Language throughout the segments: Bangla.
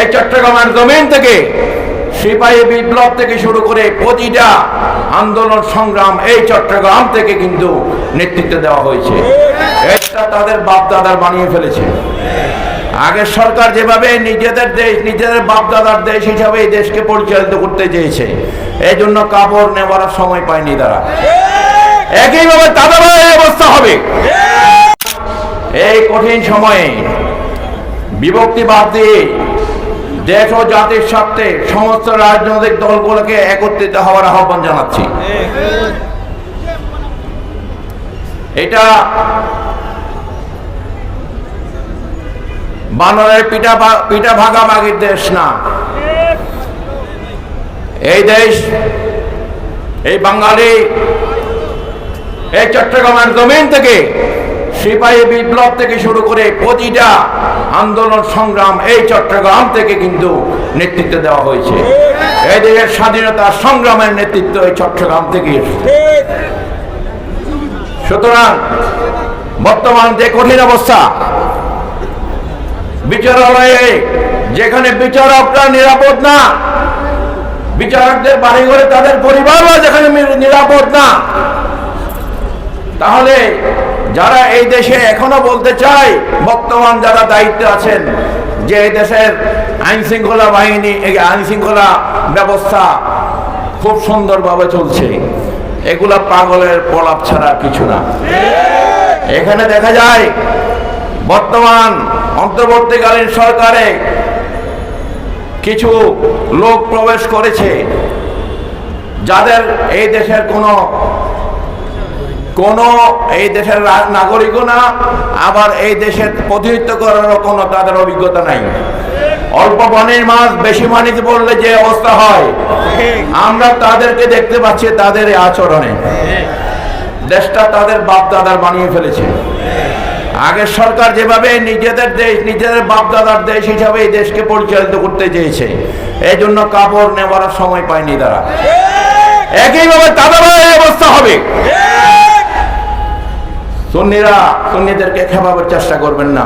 এই চট্টগ্রামের জমিন থেকে সিপাহী বিপ্লব থেকে শুরু করে প্রতিটা আন্দোলন সংগ্রাম এই চট্টগ্রাম থেকে কিন্তু নেতৃত্ব দেওয়া হয়েছে। এটা তাদের বাপ দাদার বানিয়ে ফেলেছে। আগের সরকার যেভাবে নিজেদের দেশ নিজেদের বাপ দাদার দেশ হিসাবে এই দেশকে পরিচালিত করতে চেয়েছে, এই জন্য কাপড় নেওয়ার সময় পায়নি তারা। একইভাবে তাদের এই অবস্থা হবে। এই কঠিন সময়ে বিভক্তিবাদ দিয়ে দেশ ও জাতির স্বার্থে সমস্ত রাজনৈতিক দলগুলোকে একত্রিত হওয়ার আহ্বান জানাচ্ছি। এটা বানরের পিঠা ভাগাভাগির দেশ না। এই দেশ, এই বাঙালি এই চট্টগ্রামের জমিন থেকে সিপাহী বিপ্লব থেকে শুরু করে প্রতিটা আন্দোলন সংগ্রাম এই চট্টগ্রাম থেকে কিন্তু নেতৃত্ব দেওয়া হয়েছে। এই দেশের স্বাধীনতা সংগ্রামের নেতৃত্ব এই চট্টগ্রাম থেকে এসেছে। সুতরাং বর্তমান যে কঠিন অবস্থা, বিচারালয়ে যেখানে বিচারকরা নিরাপদ না, বিচারকদের বাড়ি ঘরে তাদের পরিবাররা যেখানে নিরাপদ না, তাহলে যারা এই দেশে এখনো বলতে চায়, বর্তমান যারা দায়িত্বে আছেন যে এই দেশের আইন শৃঙ্খলা বাহিনী, আইন শৃঙ্খলা ব্যবস্থা খুব সুন্দরভাবে চলছে, এগুলা পাগলের প্রলাপ ছাড়া কিছু না। এখানে দেখা যায় বর্তমান অন্তর্বর্তীকালীন সরকারে কিছু লোক প্রবেশ করেছে যাদের এই দেশের কোনো এই দেশের নাগরিকও না, আবার এই দেশের প্রতিনিধিত্ব করারও কোনো তাদের অভিজ্ঞতা নাই। অল্প পানির মাছ বেশি পানিতে পড়লে যে অবস্থা হয়, আমরা তাদেরকে দেখতে পাচ্ছি তাদের আচরণে। দেশটা তাদের বাপ দাদার বানিয়ে ফেলেছে। আগের সরকার যেভাবে নিজেদের দেশ নিজেদের বাপ দাদার দেশ হিসাবে এই দেশকে পরিচালিত করতে চেয়েছে, এই জন্য কাপড় নেওয়ার সময় পায়নি তারা। একইভাবে তাদের এই অবস্থা হবে। সুন্নিদেরকে খেপাবার চেষ্টা করবেন না।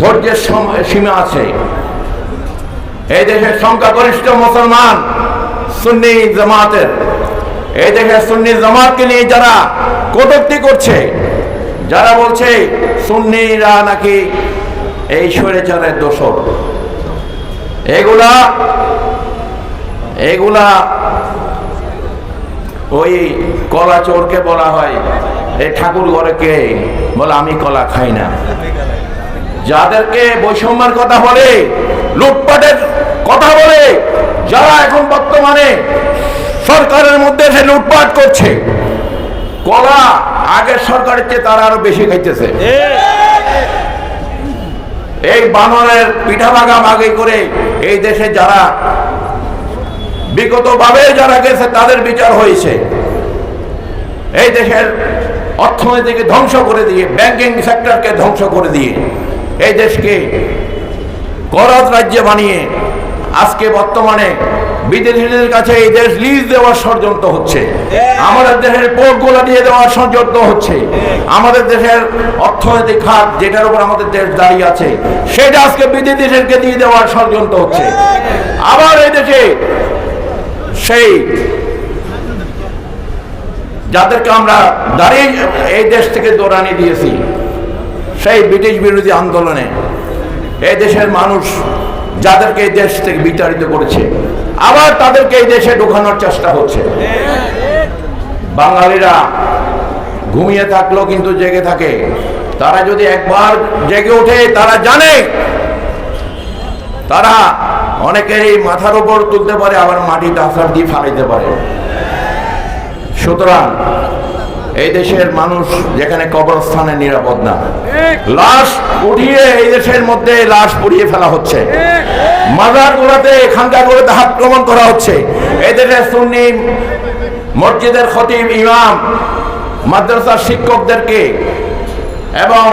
ধৈর্যের সীমা আছে। এই দেশের সংখ্যাগরিষ্ঠ মুসলমান সুন্নি জামাতের, এই দেশের সুন্নি জামাতকে নিয়ে যারা কটূক্তি করছে, যারা বলছে সুন্নিরা নাকি এই স্বৈরাচারের দোসর, এগুলা ওই কলা চোরকে বলা হয় এই ঠাকুর ঘরে কে বলে আমি কলা খাই না। যাদেরকে বৈষম্যের কথা বলে, লুটপাটের কথা বলে, যারা এখন বর্তমানে সরকারের মধ্যে এসে লুটপাট করছে, কলা আগের সরকারের চেয়ে তারা আরো বেশি খাইতেছে। এই বানরের পিঠা ভাগাভাগি করে এই দেশে যারা বিগতভাবে যারা গেছে তাদের বিচার হয়েছে। এই দেশের অর্থনীতিকে ধ্বংস করে দিয়ে, ব্যাংকিং সেক্টরকে ধ্বংস করে দিয়ে এই দেশকে করাত রাজ্য বানিয়ে আজকে বর্তমানে বিদেশিদের কাছে এই দেশ লিজ দেওয়ার ষড়যন্ত্র হচ্ছে। আমাদের দেশের পোর্টগুলো দিয়ে দেওয়ার ষড়যন্ত্র হচ্ছে। আমাদের দেশের অর্থনৈতিক খাত যেটার উপর আমাদের দেশ দাঁড়িয়ে আছে, সেটা আজকে বিদেশিদেরকে দিয়ে দেওয়ার ষড়যন্ত্র হচ্ছে। আবার এই দেশে সেই যাদেরকে আমরা দাঁড়িয়ে এই দেশ থেকে দৌড়ানি দিয়েছি, সেই ব্রিটিশ বিরোধী আন্দোলনে এই দেশের মানুষ যাদেরকে এই দেশ থেকে বিতাড়িত করেছে, আবার তাদেরকে এই দেশে ঢোকানোর চেষ্টা হচ্ছে। বাঙালিরা ঘুমিয়ে থাকলেও কিন্তু জেগে থাকে। তারা যদি একবার জেগে ওঠে, তারা জানে তারা অনেকেরই মাথার উপর তুলতে পারে, আবার মাটিতে আছাড় দিয়ে ফালাইতে পারে। সুতরাং এই দেশের মানুষ যেখানে কবরস্থানে নিরাপদ না, লাশ উঠিয়ে এই দেশের মধ্যে লাশ পুড়িয়ে ফেলা হচ্ছে, মাজারগুলোতে খানকাগুলোতে আক্রমণ করা হচ্ছে। এই দেশের সুন্নি মসজিদের খতিব, ইমাম, মাদ্রাসার শিক্ষকদেরকে এবং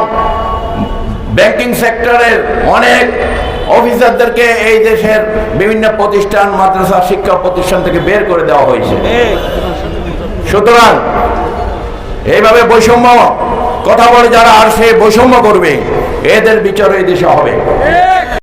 ব্যাংকিং সেক্টরের অনেক অফিসারদেরকে এই দেশের বিভিন্ন প্রতিষ্ঠান, মাদ্রাসা, শিক্ষা প্রতিষ্ঠান থেকে বের করে দেওয়া হয়েছে। সুতরাং এইভাবে বৈষম্য কথা বলে যারা আর সে বৈষম্য করবে, এদের বিচার এই দেশে হবে।